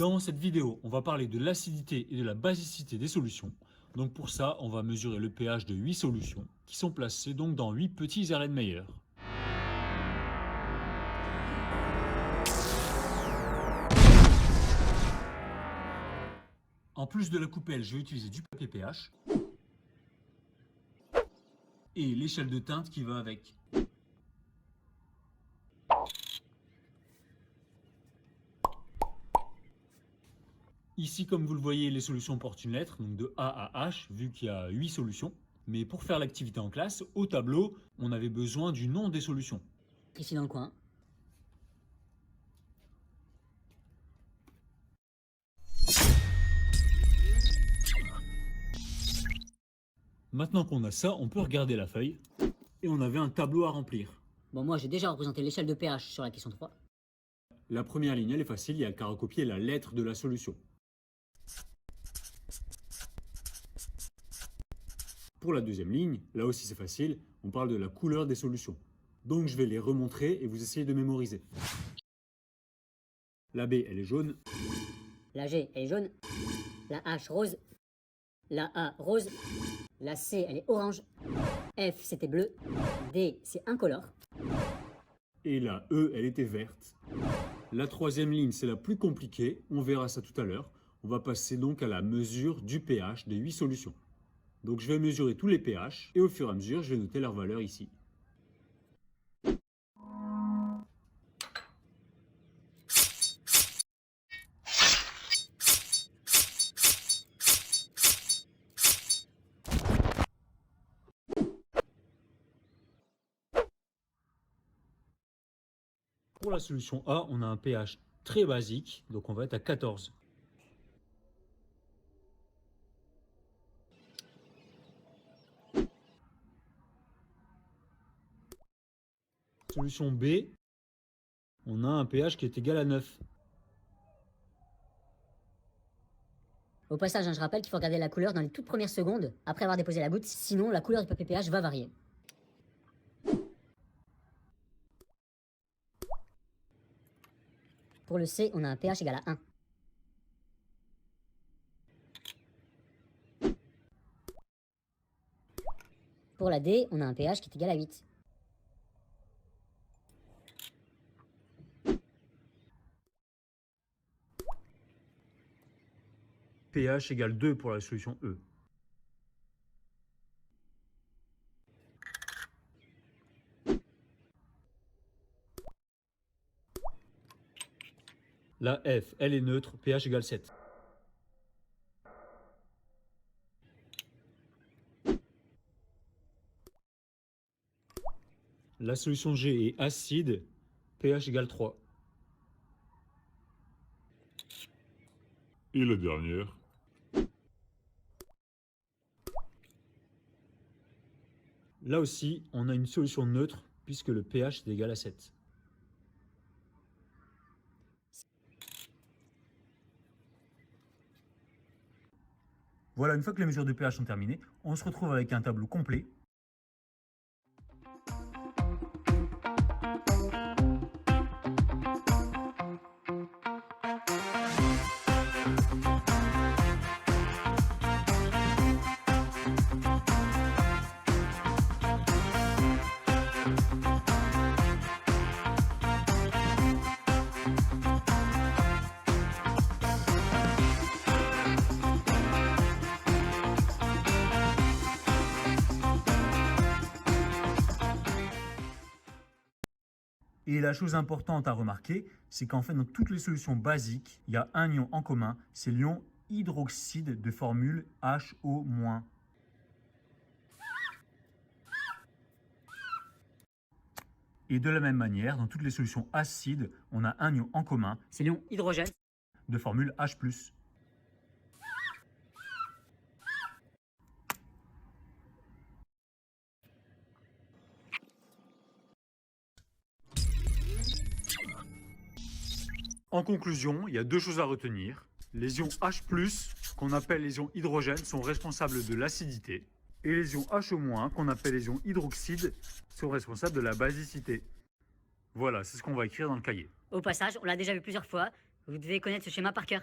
Dans cette vidéo, on va parler de l'acidité et de la basicité des solutions. Donc pour ça, on va mesurer le pH de 8 solutions qui sont placées donc dans 8 petits Erlenmeyer. En plus de la coupelle, je vais utiliser du papier pH et l'échelle de teinte qui va avec. Ici, comme vous le voyez, les solutions portent une lettre, donc de A à H, vu qu'il y a 8 solutions. Mais pour faire l'activité en classe, au tableau, on avait besoin du nom des solutions. Ici dans le coin. Maintenant qu'on a ça, on peut regarder la feuille. Et on avait un tableau à remplir. Bon, moi j'ai déjà représenté l'échelle de pH sur la question 3. La première ligne, elle est facile, il n'y a qu'à recopier la lettre de la solution. Pour la deuxième ligne, là aussi c'est facile, on parle de la couleur des solutions. Donc je vais les remontrer et vous essayez de mémoriser. La B, elle est jaune. La G, elle est jaune. La H, rose. La A, rose. La C, elle est orange. F, c'était bleu. D, c'est incolore. Et la E, elle était verte. La troisième ligne, c'est la plus compliquée, on verra ça tout à l'heure. On va passer donc à la mesure du pH des 8 solutions. Donc je vais mesurer tous les pH et au fur et à mesure, je vais noter leur valeur ici. Pour la solution A, on a un pH très basique, donc on va être à 14. Solution B, on a un pH qui est égal à 9. Au passage, je rappelle qu'il faut regarder la couleur dans les toutes premières secondes après avoir déposé la goutte, sinon la couleur du papier pH va varier. Pour le C, on a un pH égal à 1. Pour la D, on a un pH qui est égal à 8. pH égale 2 pour la solution E. La F, elle est neutre, pH égale 7. La solution G est acide, pH égale 3. Et la dernière, Là aussi, on a une solution neutre puisque le pH est égal à 7. Voilà, une fois que les mesures de pH sont terminées, on se retrouve avec un tableau complet. Et la chose importante à remarquer, c'est qu'en fait, dans toutes les solutions basiques, il y a un ion en commun, c'est l'ion hydroxyde de formule HO-. Et de la même manière, dans toutes les solutions acides, on a un ion en commun, C'est l'ion hydrogène. de formule H+. En conclusion, il y a deux choses à retenir. Les ions H+, qu'on appelle les ions hydrogènes, sont responsables de l'acidité. Et les ions HO-, qu'on appelle les ions hydroxydes, sont responsables de la basicité. Voilà, c'est ce qu'on va écrire dans le cahier. Au passage, on l'a déjà vu plusieurs fois, Vous devez connaître ce schéma par cœur.